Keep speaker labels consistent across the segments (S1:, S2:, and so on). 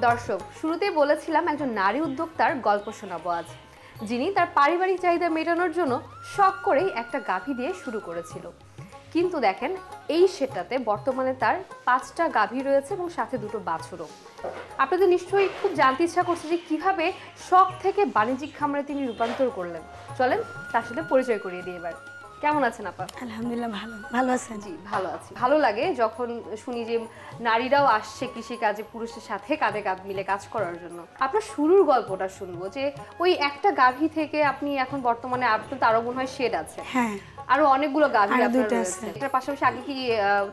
S1: দর্শক, শুরুতেই বলেছিলাম একজন নারী উদ্যোক্তার গল্প শোনাবো আজ, যিনি তার পারিবারিক চাহিদা মেটানোর জন্য শখ করেই একটা গাভী দিয়ে শুরু করেছিল। কিন্তু দেখেন এই সেটাতে বর্তমানে তার 5টা গাভী রয়েছে এবং সাথে 2টো বাছুরও। আপনাদের নিশ্চয়ই খুব জানতে ইচ্ছা করছে যে কিভাবে শখ থেকে বাণিজ্যিক খামারে তিনি রূপান্তর করলেন। চলেন তার সাথে পরিচয় করিয়ে দিই এবার। কেমন আছেন আপা?
S2: আলহামদুলিল্লাহ ভালো আছেন?
S1: জি ভালো আছি। ভালো লাগে যখন শুনি যে নারীরাও আসছে কৃষি কাজে পুরুষের সাথে কাঁধে কাঁধ মিলে কাজ করার জন্য। আপনার শুরুর গল্পটা শুনবো, যে ওই একটা গাভী থেকে আপনি এখন বর্তমানে আপনার তারও মনে হয় শেড আছে।
S2: হ্যাঁ,
S1: আরো অনেকগুলো গাভী
S2: আরো
S1: আপনার
S2: দুইটা
S1: রয়েছে।
S2: আছে।
S1: এটার পাশাপাশি আগে কি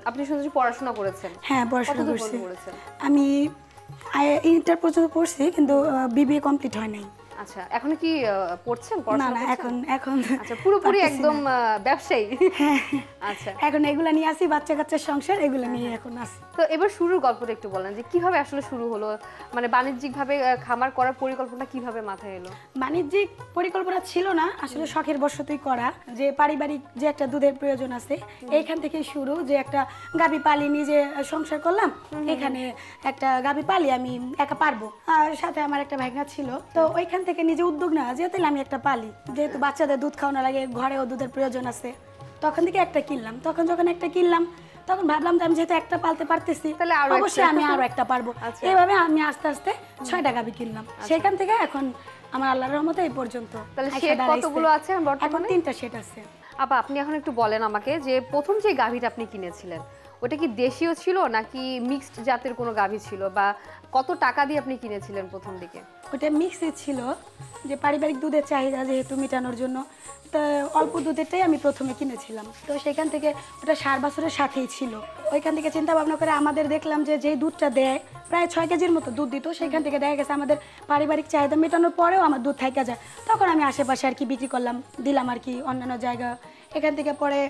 S1: আপনি শুনেছি পড়াশোনা করেছেন?
S2: হ্যাঁ পড়াশোনা
S1: কতদূর
S2: করছি।
S1: করেছেন?
S2: আমি ইন্টার পর্যন্ত পড়ছি, কিন্তু বিবিএ কমপ্লিট হয় নাই।
S1: আচ্ছা, এখন কি পড়ছেন?
S2: না
S1: পড়াশোনা
S2: না,
S1: করছেন?
S2: এখন
S1: আচ্ছা, পুরোপুরি
S2: পারতেছি
S1: একদম
S2: না।
S1: ব্যবসায়ী।
S2: হ্যাঁ,
S1: আচ্ছা,
S2: এখন এগুলা নিয়ে আসি, বাচ্চা কাচ্চার সংসার এগুলা নিয়ে এখন আসি।
S1: তো এবার শুরুর গল্পটা একটু বলেন যে কিভাবে আসলে শুরু হলো, মানে বাণিজ্যিকভাবে খামার করার পরিকল্পনা কিভাবে মাথায় এলো?
S2: বাণিজ্যিক পরিকল্পনা ছিল না, আসলে শখের বশতই করা। যে পারিবারিক যে একটা দুধের প্রয়োজন আছে, এইখান থেকে শুরু, যে একটা গাভী পালি, নিজে সংসার করলাম, এখানে একটা গাভী পালি আমি একা পারবো, আর সাথে আমার একটা ভাগনা ছিল। তো ওইখান থেকে নিজে উদ্যোগ নেওয়া, যেহেতু আমি একটা পালি, যেহেতু বাচ্চাদের দুধ খাওয়ানো লাগে, ঘরেও দুধের প্রয়োজন আছে, তখন থেকে একটা কিনলাম। তখন যখন একটা কিনলাম, তখন ভাবলাম যে আমি যেহেতু একটা পালতে পারতেছি,
S1: তাহলে
S2: অবশ্যই আমি আরো একটা পারবো।
S1: আচ্ছা।
S2: এইভাবে আমি আস্তে আস্তে 6টা গাভী কিনলাম। সেখান থেকে এখন আমার আল্লাহর রহমতে এই পর্যন্ত।
S1: তাহলে শেড কতগুলো আছে
S2: এখন
S1: বর্তমানে?
S2: 3টা শেড আছে।
S1: আপা, আপনি এখন একটু বলেন আমাকে যে প্রথম যে গাভীটা আপনি কিনেছিলেন ওটা কি দেশীয় ছিল নাকি মিক্সড জাতের কোনো গাভী ছিল, বা কত টাকা দিয়ে আপনি কিনেছিলেন প্রথম দিকে?
S2: ওটা মিক্সই ছিল, যে পারিবারিক দুধের চাহিদা যেহেতু মেটানোর জন্য, তো অল্প দুধেরটাই আমি প্রথমে কিনেছিলাম। তো সেখান থেকে ওটা 4 বছরের সাথেই ছিল। ওইখান থেকে চিন্তা ভাবনা করে আমাদের দেখলাম যে যেই দুধটা দেয়, প্রায় 6 কেজির মতো দুধ দিত। সেখান থেকে দেখা গেছে আমাদের পারিবারিক চাহিদা মেটানোর পরেও আমার দুধ থাইকা যায়। তখন আমি আশেপাশে আর কি বিক্রি করলাম, দিলাম আর কি অন্যান্য জায়গা। এখান থেকে পরে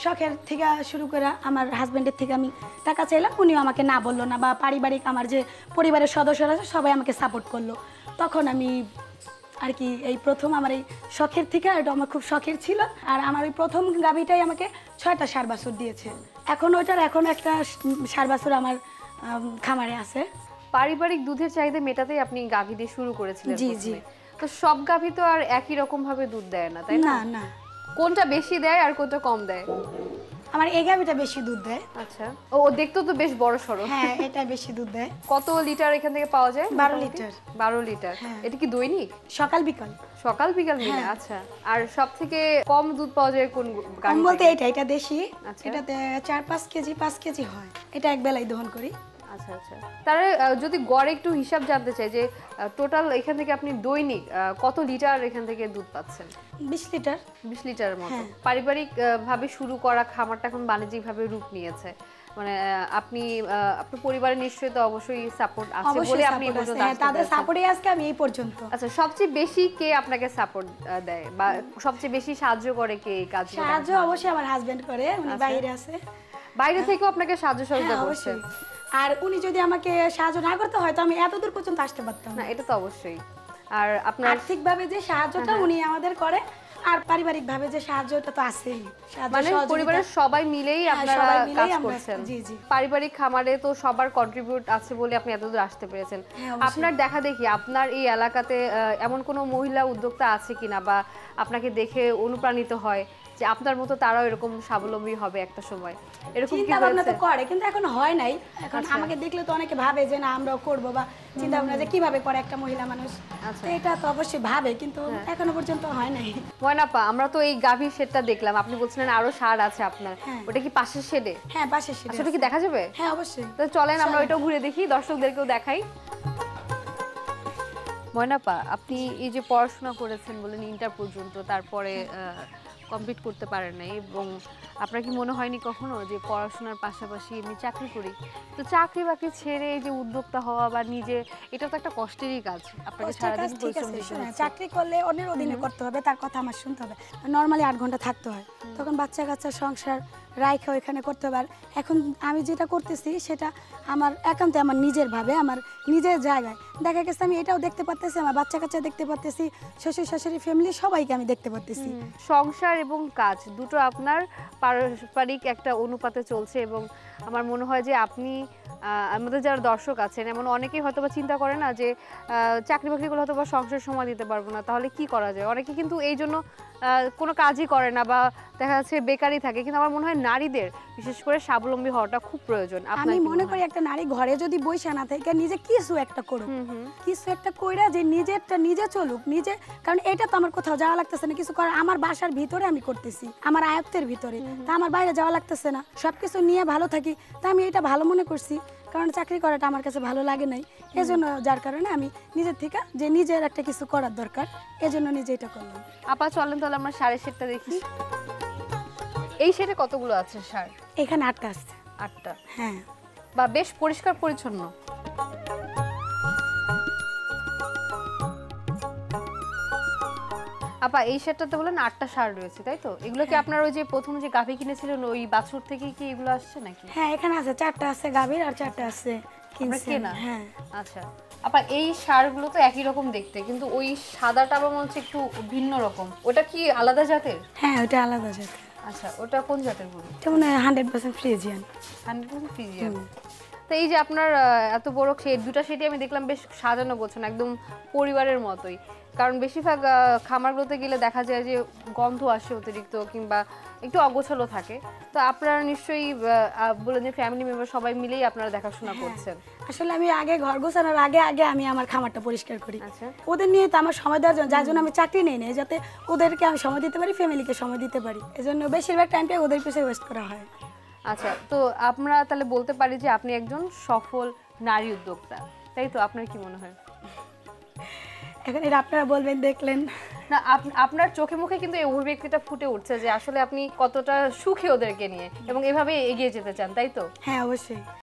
S2: শখের থেকে শুরু করে আমার হাজব্যান্ডের থেকে আমি টাকা চাইলাম, উনিও আমাকে না বললো না, বা পারিবারিক আমার যে পরিবারের সদস্যরা আছে সবাই আমাকে সাপোর্ট করলো। তখন আমি আর কি এই প্রথম আমার এই শখের থেকে, এটা আমার খুব শখের ছিল। আর আমার ওই প্রথম গাভীটাই আমাকে 6টা ষাঁড় বাছুর দিয়েছে। এখন একটা ষাঁড় বাছুর আমার খামারে আছে।
S1: পারিবারিক দুধের চাহিদা মেটাতেই আপনি গাভী দিয়ে শুরু করেছিলেন?
S2: জি
S1: প্রথমে
S2: জি।
S1: তো সব গাভী তো আর একই রকম ভাবে দুধ দেয় না, তাই না?
S2: না না,
S1: কোনটা বেশি দেয় আর কোনটা কম দেয়?
S2: আমার এই গাভীটা বেশি দুধ দেয়।
S1: আচ্ছা, ও দেখতেও তো বেশ বড় সড়ো।
S2: হ্যাঁ, এটা বেশি দুধ দেয়।
S1: কত লিটার এখান থেকে পাওয়া যায়?
S2: 12 লিটার।
S1: 12 লিটার।
S2: হ্যাঁ।
S1: এটা কি দৈনিক?
S2: সকাল বিকাল।
S1: সকাল বিকাল মিলে?
S2: হ্যাঁ।
S1: আচ্ছা, আর সব থেকে কম দুধ পাওয়া যায় কোন
S2: কম
S1: গাভী
S2: বলতে
S1: থেকে?
S2: এটা দেশি।
S1: আচ্ছা।
S2: এটাতে 4-5 কেজি 5 কেজি হয়। এটা এক বেলায় দহন করি।
S1: আচ্ছা আচ্ছা, তাহলে যদি গড়ে একটু হিসাব জানতে চাই যে টোটাল এখান থেকে আপনি দৈনিক কত লিটার এখান থেকে দুধ পাচ্ছেন?
S2: 20 লিটার।
S1: 20 লিটারের মতো।
S2: হ্যাঁ।
S1: পারিবারিক ভাবে শুরু করা খামারটা এখন বাণিজ্যিক ভাবে রূপ নিয়েছে, মানে আপনি আপনার পরিবারের নিশ্চয়ই তো অবশ্যই সাপোর্ট আছে বলে আপনি এই পর্যন্ত আসতে
S2: তাদের
S1: পেরেছেন।
S2: সাপোর্টে আজকে আমি এই পর্যন্ত।
S1: আচ্ছা, সবচেয়ে বেশি কে আপনাকে সাপোর্ট দেয়, বা সবচেয়ে বেশি সাহায্য করে কে এই কাজগুলো?
S2: সাহায্য অবশ্যই আমার হাজবেন্ড করে, উনি বাইরে আছে।
S1: বাইরে থেকেও আপনাকে সাহায্য সহযোগিতা
S2: হ্যাঁ,
S1: করছে?
S2: অবশ্যই। আর উনি যদি আমাকে সাহায্য না করতে হয়, তো আমি এত দূর পর্যন্ত আসতে পারতাম
S1: না,
S2: না।
S1: এটা তো অবশ্যই। আর আপনার
S2: আর্থিকভাবে যে সাহায্যটা উনি আমাদের করে, আর পারিবারিকভাবে যে সাহায্যটা তো আছেই।
S1: মানে পরিবারের সবাই মিলেই আপনারা
S2: সবাই মিলেই
S1: কাজ
S2: আমরা,
S1: করছেন।
S2: জি জি।
S1: পারিবারিক খামারে তো সবার কন্ট্রিবিউট আছে বলে আপনি এতদূর আসতে পেরেছেন।
S2: হ্যাঁ, অবশ্যই।
S1: আপনার দেখা দেখি আপনার এই এলাকাতে এমন কোনো মহিলা উদ্যোক্তা আছে কিনা, বা আপনাকে দেখে অনুপ্রাণিত হয় যে আপনার মতো তারাও এরকম স্বাবলম্বী হবে একটা সময়, এরকম কি
S2: চিন্তা ভাবনা তো
S1: হয়েছে?
S2: করে, কিন্তু এখন হয় নাই। এখন
S1: আচ্ছা।
S2: আমাকে দেখলে তো অনেকে ভাবে যে না আমরাও করবো, বা চিন্তা ভাবনা যে কিভাবে করে একটা মহিলা মানুষ।
S1: আচ্ছা।
S2: তো এটা তো অবশ্যই ভাবে, কিন্তু এখনো পর্যন্ত হয় নাই।
S1: ময়নাপা, আমরা তো এই গাভীর শেডটা দেখলাম, আপনি বলছিলেন আরো ষাঁড় আছে আপনার,
S2: হ্যাঁ।
S1: ওটা কি পাশের শেডে?
S2: হ্যাঁ, পাশে সেটা।
S1: আসলে কি দেখা যাবে?
S2: হ্যাঁ, অবশ্যই।
S1: তো চলেন আমরা ওইটাও ঘুরে দেখি, দর্শকদেরকেও দেখাই। ময়নাপা, আপনি এই যে পড়াশোনা করেছেন বলেন ইন্টার পর্যন্ত, তারপরে কমপ্লিট করতে পারেন নাই, এবং আপনার কি মনে হয়নি কখনো যে পড়াশোনার পাশাপাশি আমি চাকরি করি? তো চাকরি বাকরি ছেড়ে এই যে উদ্যোক্তা হওয়া বা নিজে, এটা তো একটা কষ্টেরই কাজ, আপনাকে সারাদিন পরিশ্রম দিতে হচ্ছে।
S2: চাকরি করলে অন্যের অধীনে করতে হবে, তার কথা আমার শুনতে হবে। নর্মালি 8 ঘন্টা থাকতে হয়, তখন বাচ্চা কাচ্চা সংসার রাইখা ওইখানে করতে হবে। আর এখন আমি যেটা করতেছি সেটা আমার একান্ত আমার নিজের ভাবে, আমার নিজের জায়গায়। দেখা গেছে আমি এটাও দেখতে পারতেছি, আমার বাচ্চা কাচ্চা দেখতে পারতেছি, শ্বশুর শাশুড়ি ফ্যামিলি সবাইকে আমি দেখতে পারতেছি।
S1: সংসার এবং কাজ দুটো আপনার পারস্পরিক একটা অনুপাতে চলছে এবং আমার মনে হয় যে আপনি আমাদের যারা দর্শক আছেন এমন অনেকেই হয়তো বা চিন্তা করে না যে চাকরি বাকরি করলে হয়তো বা সংসার সময় দিতে পারবো না, তাহলে কি করা যায়। অনেকে কিন্তু এই জন্য কোনো কাজই করে না বা দেখা যাচ্ছে বেকারই থাকে। কিন্তু আমার মনে হয় নারীদের বিশেষ করে স্বাবলম্বী হওয়াটা খুব প্রয়োজন।
S2: আমি মনে করি একটা নারী ঘরে যদি বসে না থাকে নিজে কিছু একটা করুক, কিছু একটা কইরা যে নিজেরটা নিজে চলুক নিজে, কারণ এটা তো আমার কোথাও যাওয়া লাগতেছে না কিছু করার, আমার বাসার ভিতরে আমি করতেছি, আমার আয়ত্তের ভিতরে, তা আমার বাইরে যাওয়া লাগতেছে না, সবকিছু নিয়ে ভালো থাকি। তা আমি এটা ভালো মনে করছি, কারণ চাকরি করাটা আমার কাছে ভালো লাগে নাই, এজন্য যার কারণে আমি নিজের থেকে যে নিজের একটা কিছু করার দরকার, এজন্য নিজে এটা করলাম।
S1: আপা চলেন তাহলে আমরা শাড়ির সেটটা দেখি। এই সেটে কতগুলো আছে শাড়ি?
S2: এখানে 8টা আছে।
S1: 8টা?
S2: হ্যাঁ।
S1: বা বেশ পরিষ্কার পরিচ্ছন্ন। আপা এই সেটটাতে বলেন 8টা শাড়ি রয়েছে তাই তো? এগুলো কি আপনার ওই যে প্রথম যে গাভী কিনেছিলেন ওই বাছুর থেকে কি এগুলো আসছে নাকি?
S2: হ্যাঁ এখানে আছে 4টা আছে গাভীর আর 4টা আছে
S1: কেনা।
S2: হ্যাঁ।
S1: আচ্ছা আপা এই শাড়িগুলো তো একই রকম দেখতে, কিন্তু ওই সাদাটা আমার মনে হচ্ছে একটু ভিন্ন রকম, ওটা কি আলাদা জাতের?
S2: হ্যাঁ ওটা আলাদা জাতের।
S1: আচ্ছা ওটা কোন জাতের গরু?
S2: এটা মনে হয় 100% ফ্রিজিয়ান।
S1: 100% ফ্রিজিয়ান। তো এই যে আপনার এত বড় দুটা সেটি আমি দেখলাম বেশ সাজানো গোছানো একদম পরিবারের মতোই, কারণ বেশিরভাগ খামারগুলোতে গেলে দেখা যায় যে গন্ধ আসে অতিরিক্ত কিংবা একটু অগোছালো থাকে। তো আপনারা নিশ্চয়ই বলেন যে ফ্যামিলি মেম্বার সবাই মিলেই আপনারা দেখাশোনা করছেন।
S2: আসলে আমি আগে ঘর গোছানোর আগে আগে আমি আমার খামারটা পরিষ্কার করি।
S1: আচ্ছা
S2: ওদের নিয়ে তো আমার সময় দেওয়ার জন্য, যার জন্য আমি চাকরি নেই না, যাতে ওদেরকে আমি সময় দিতে পারি, ফ্যামিলিকে সময় দিতে পারি, এজন্য বেশিরভাগ টাইমটাই ওদের পিছনে ওয়েস্ট করা হয়।
S1: আচ্ছা তো আমরা তাহলে বলতে পারি যে আপনি একজন সফল নারী উদ্যোক্তা, তাই তো? আপনার কি মনে হয়?
S2: এখন এটা আপনারা বলবেন, দেখলেন
S1: না আপনার চোখে মুখে কিন্তু এই অভিব্যক্তিটা ফুটে উঠছে যে আসলে আপনি কতটা সুখী ওদেরকে নিয়ে এবং এভাবে এগিয়ে যেতে চান, তাই তো?
S2: হ্যাঁ অবশ্যই।